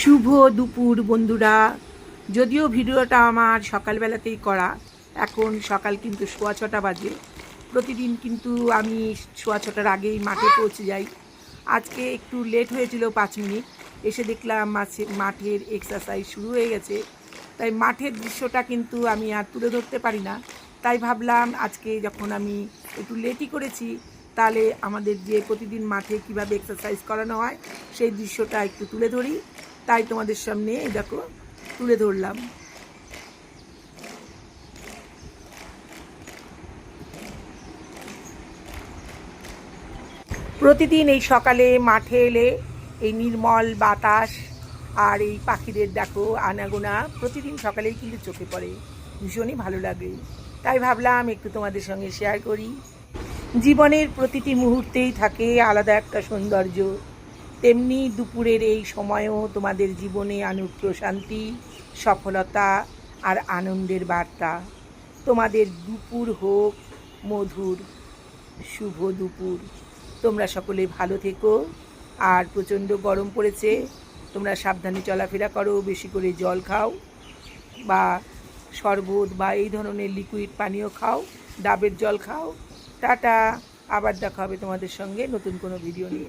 শুভ দুপুর বন্ধুরা। যদিও ভিডিওটা আমার সকালবেলাতেই করা, এখন সকাল কিন্তু 6:15 বাজে। প্রতিদিন কিন্তু আমি 6:15টার আগেই মাঠে পৌঁছে যাই। আজকে একটু লেট হয়েছিল 5 মিনিট। এসে দেখলাম মাঠের এক্সারসাইজ শুরু হয়ে গেছে। তাই মাঠের দৃশ্যটা কিন্তু আমি আর তুলে ধরতে পারি না। তাই ভাবলাম আজকে যখন আমি একটু লেটই করেছি, তাহলে আমাদের যে প্রতিদিন মাঠে কিভাবে এক্সারসাইজ করানো হয় সেই দৃশ্যটা একটু তুলে ধরি। তাই তোমাদের সামনে দেখো তুলে ধরলাম। প্রতিদিন এই সকালে মাঠে এলে এই নির্মল বাতাস আর এই পাখিদের দেখো আনাগোনা প্রতিদিন সকালেই কিন্তু চোখে পড়ে, ভীষণই ভালো লাগে। তাই ভাবলাম একটু তোমাদের সঙ্গে শেয়ার করি। জীবনের প্রতিটি মুহূর্তেই থাকে আলাদা একটা সৌন্দর্য, তেমনি দুপুরের এই সময়ও তোমাদের জীবনে আনুক প্রশান্তি, সফলতা আর আনন্দের বার্তা। তোমাদের দুপুর হোক মধুর। শুভ দুপুর। তোমরা সকলে ভালো থেকো। আর প্রচণ্ড গরম পড়েছে, তোমরা সাবধানে চলাফেরা করো, বেশি করে জল খাও বা শরবত বা এই ধরনের লিকুইড পানীয় খাও, ডাবের জল খাও। টাটা। আবার দেখা হবে তোমাদের সঙ্গে নতুন কোনো ভিডিও নিয়ে।